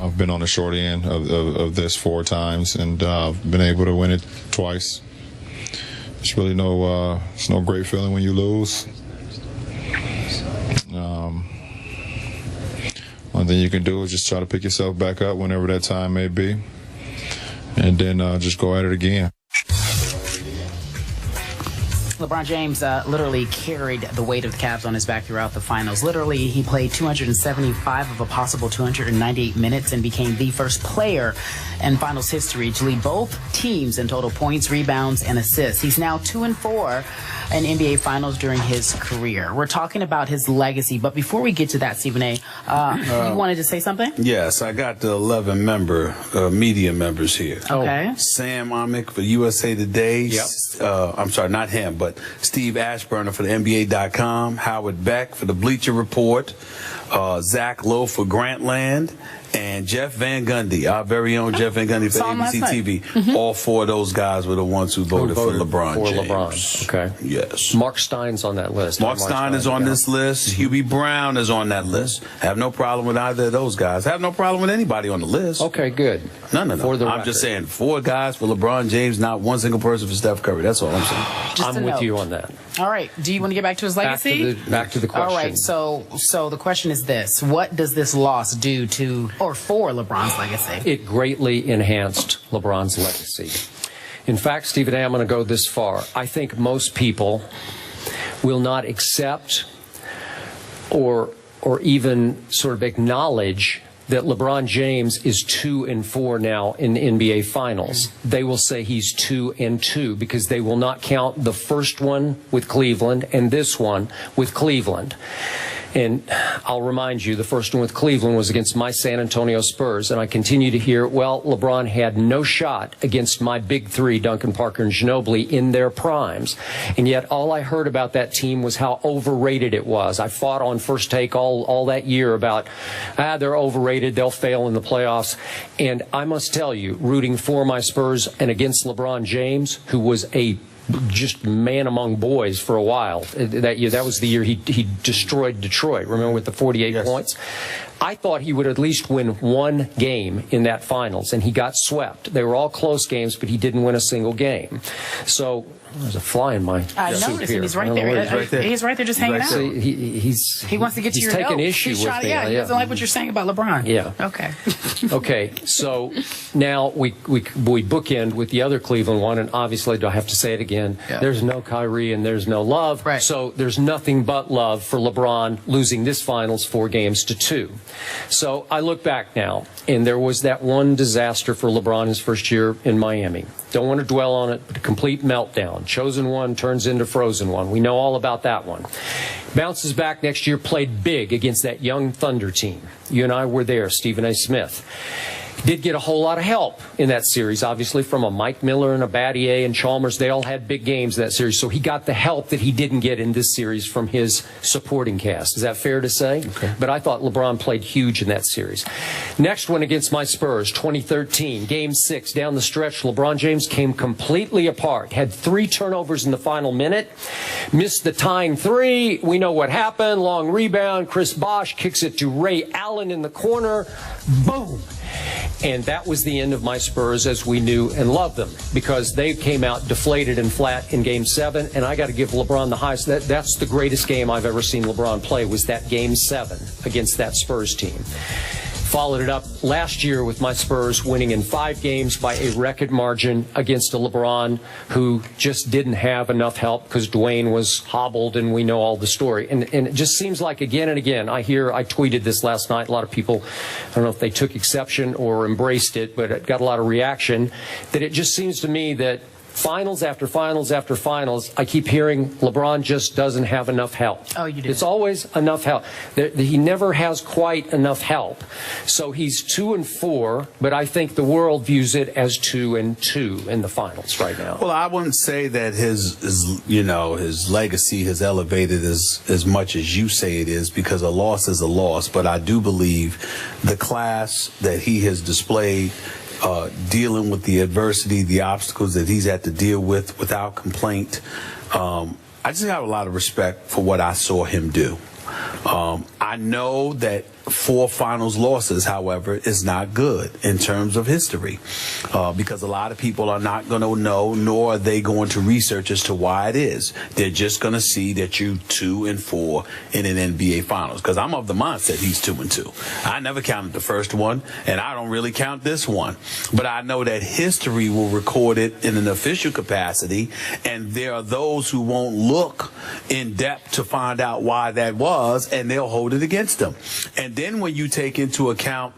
I've been on the short end of this 4 times and been able to win it twice. It's really it's no great feeling when you lose. One thing you can do is just try to pick yourself back up whenever that time may be, and then just go at it again. LeBron James literally carried the weight of the Cavs on his back throughout the finals. Literally, he played 275 of a possible 298 minutes and became the first player in finals history to lead both teams in total points, rebounds, and assists. He's now 2-4 in NBA finals during his career. We're talking about his legacy, but before we get to that, Stephen A., you wanted to say something? Yes, I got the 11 media members here. Okay. Sam Amick for USA Today. Yep. I'm sorry, not him, but Steve Ashburner for the NBA.com, Howard Beck for the Bleacher Report, Zach Lowe for Grantland, and Jeff Van Gundy, our very own Jeff Van Gundy for ABC TV. Mm-hmm. All 4 of those guys were the ones who voted for LeBron James. LeBron. Okay. Yes. Mark Stein's on that list. Mark Stein is on this list. Mm-hmm. Hubie Brown is on that list. Have no problem with either of those guys. Have no problem with anybody on the list. Okay, good. No. I'm just saying 4 guys for LeBron James, not one single person for Steph Curry. That's all I'm saying. I'm with you on that. All right. Do you want to get back to his legacy? Back to the question. All right. So the question is this: what does this loss do to or for LeBron's legacy? It greatly enhanced LeBron's legacy. In fact, Stephen A., I'm going to go this far. I think most people will not accept or even sort of acknowledge that LeBron James is 2-4 now in the NBA Finals. They will say he's 2-2 because they will not count the first one with Cleveland and this one with Cleveland. And I'll remind you, the first one with Cleveland was against my San Antonio Spurs, and I continue to hear, well, LeBron had no shot against my big 3, Duncan, Parker, and Ginobili, in their primes. And yet all I heard about that team was how overrated it was. I fought on First Take all that year about, they're overrated, they'll fail in the playoffs. And I must tell you, rooting for my Spurs and against LeBron James, who was just man among boys for a while. That was the year he destroyed Detroit, remember, with the 48 points? I thought he would at least win 1 game in that finals, and he got swept. They were all close games, but he didn't win a single game. So there's a fly in my I noticed him. He's right there. He's right there just hanging out. He wants to get to your notes. He's taking issue with me. Yeah, he doesn't like what you're saying about LeBron. Yeah. Okay. Okay, so now we bookend with the other Cleveland one, and obviously, do I have to say it again? Yeah. There's no Kyrie and there's no love. Right. So there's nothing but love for LeBron losing this finals 4-2. So I look back now, and there was that one disaster for LeBron his first year in Miami. Don't want to dwell on it, but a complete meltdown. Chosen one turns into frozen one. We know all about that one. Bounces back next year, played big against that young Thunder team. You and I were there, Stephen A. Smith. Did get a whole lot of help in that series, obviously, from a Mike Miller and a Battier and Chalmers. They all had big games in that series, so he got the help that he didn't get in this series from his supporting cast. Is that fair to say? Okay. But I thought LeBron played huge in that series. Next one against my Spurs, 2013, Game 6, down the stretch, LeBron James came completely apart, had 3 turnovers in the final minute, missed the tying 3. We know what happened. Long rebound. Chris Bosh kicks it to Ray Allen in the corner. Boom. And that was the end of my Spurs as we knew and loved them, because they came out deflated and flat in Game 7. And I got to give LeBron the highest. That's the greatest game I've ever seen LeBron play, was that Game 7 against that Spurs team. Followed it up last year with my Spurs winning in 5 games by a record margin against a LeBron who just didn't have enough help because Dwayne was hobbled, and we know all the story. And it just seems like again and again, I tweeted this last night. A lot of people, I don't know if they took exception or embraced it, but it got a lot of reaction, that it just seems to me that finals after finals after finals, I keep hearing LeBron just doesn't have enough help. Oh, you do. It's always enough help. He never has quite enough help. So he's 2-4, but I think the world views it as 2-2 in the finals right now. Well, I wouldn't say that his legacy has elevated as much as you say it is, because a loss is a loss. But I do believe the class that he has displayed, dealing with the adversity, the obstacles that he's had to deal with without complaint. I just have a lot of respect for what I saw him do. I know that 4 finals losses, however, is not good in terms of history, because a lot of people are not going to know, nor are they going to research as to why it is. They're just going to see that you 2-4 in an NBA Finals. Because I'm of the mindset he's 2-2. I never counted the first one, and I don't really count this one. But I know that history will record it in an official capacity, and there are those who won't look in depth to find out why that was, and they'll hold it against them. And then when you take into account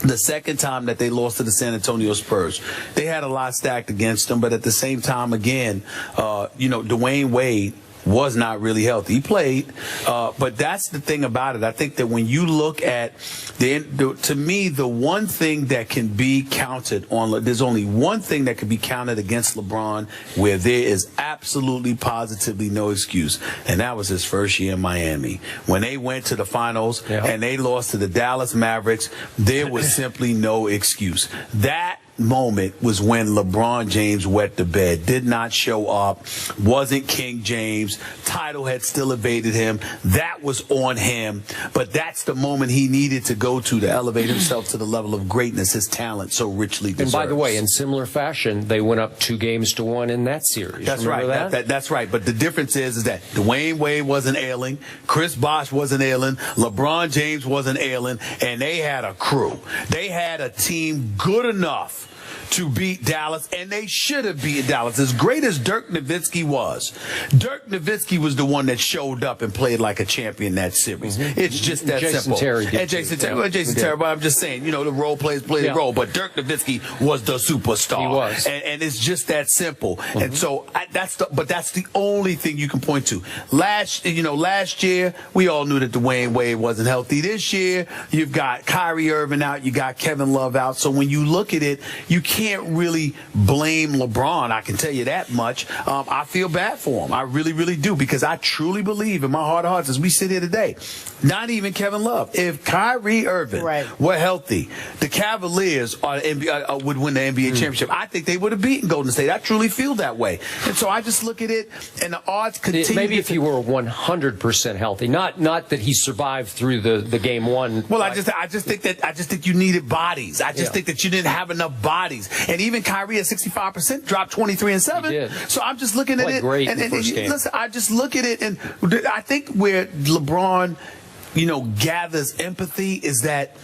the second time that they lost to the San Antonio Spurs, they had a lot stacked against them, but at the same time, again, Dwayne Wade was not really healthy. He played, but that's the thing about it. I think that when you look at to me, the one thing that can be counted on, there's only one thing that can be counted against LeBron where there is absolutely positively no excuse, and that was his first year in Miami. When they went to the finals and they lost to the Dallas Mavericks, there was simply no excuse. That moment was when LeBron James wet the bed, did not show up, wasn't King James, title had still evaded him. That was on him, but that's the moment he needed to go to elevate himself to the level of greatness his talent so richly deserves. And by the way, in similar fashion, they went up 2-1 in that series. That's Remember right. That's right. But the difference is that Dwayne Wade wasn't ailing, Chris Bosh wasn't ailing, LeBron James wasn't ailing, and they had a crew. They had a team good enough to beat Dallas, and they should have beaten Dallas. As great as Dirk Nowitzki was the one that showed up and played like a champion that series. It's just that simple. Jason Terry, but I'm just saying, the role players play the role, but Dirk Nowitzki was the superstar. He was. And it's just that simple. And so that's the only thing you can point to. Last year, we all knew that Dwayne Wade wasn't healthy. This year, you've got Kyrie Irving out, you got Kevin Love out. So when you look at it, you can't really blame LeBron. I can tell you that much. I feel bad for him. I really, really do, because I truly believe in my heart of hearts as we sit here today, not even Kevin Love. If Kyrie Irving were healthy, the Cavaliers would win the NBA championship. I think they would have beaten Golden State. I truly feel that way. And so I just look at it, and the odds continue. Maybe if he were 100% healthy, not that he survived through the game one. Well, I just think you needed bodies. I just think that you didn't have enough bodies. And even Kyrie at 65% dropped 23-7. So I'm just looking at it. Great in the first game. Listen, I just look at it, and I think where LeBron, gathers empathy is that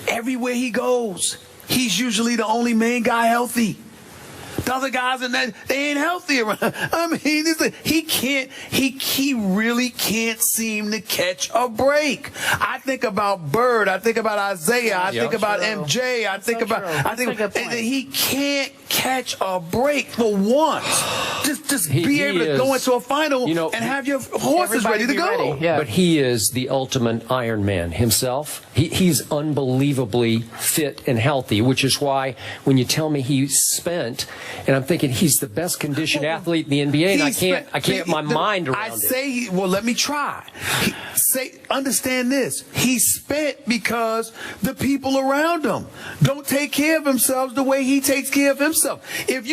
everywhere he goes, he's usually the only main guy healthy. The other guys in that, they ain't healthy around. I mean, he really can't seem to catch a break. I think about Bird. I think about Isaiah. I think about MJ. I think he can't catch a break for once. Just be able to go into a final and have your horses ready to go. But he is the ultimate Iron Man himself. He's unbelievably fit and healthy, which is why when you tell me he spent, and I'm thinking he's the best conditioned athlete in the NBA, and I can't get my mind around it. Let me try. Understand this. He spent because the people around him don't take care of themselves the way he takes care of himself. What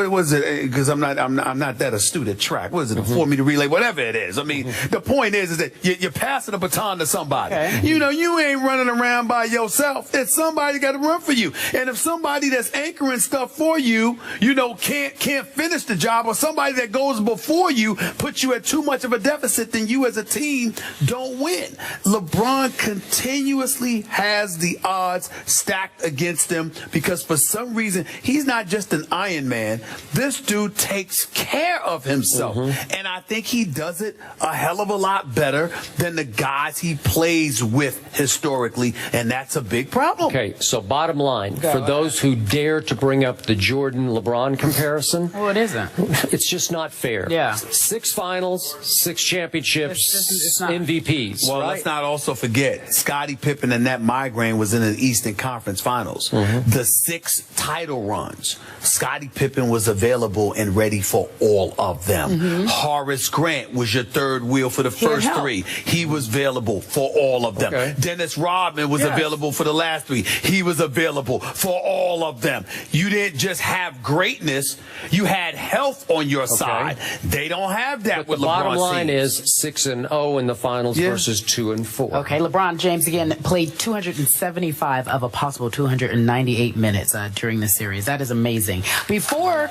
was it? Because I'm not that astute at track. What is it? A 4-meter relay, whatever it is. I mean, the point is that you're passing a baton to somebody. You ain't running around by yourself. It's somebody got to run for you. And if somebody that's anchoring stuff for you, can't finish the job, or somebody that goes before you puts you at too much of a deficit, then you as a team don't win. LeBron continuously has the odds stacked against him because for some reason he's not just an Iron Man. This dude takes care of himself, and I think he does it a hell of a lot better than the guys he plays with historically, and that's a big problem. Okay, so bottom line, for those who dare to bring up the Jordan-LeBron comparison, it isn't. It's just not fair. 6 finals, 6 championships, it's not. MVPs. Well, let's not also forget Scottie Pippen and that migraine was was in an Eastern Conference Finals. The 6 title runs, Scottie Pippen was available and ready for all of them. Horace Grant was your third wheel for the first 3. He was available for all of them. Dennis Rodman was available for the last 3. He was available for all of them. You didn't just have greatness, you had health on your side. They don't have that with LeBron. The bottom line is 6-0 in the finals versus 2-4. Okay, LeBron James again played 275 of a possible 298 minutes during the series. That is amazing. Before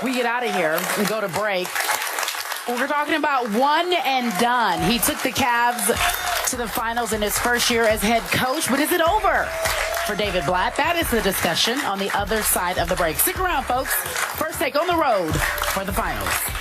we get out of here and go to break, we're talking about one and done. He took the Cavs to the finals in his first year as head coach, but is it over for David Blatt? That is the discussion on the other side of the break. Stick around, folks. First Take on the road for the finals.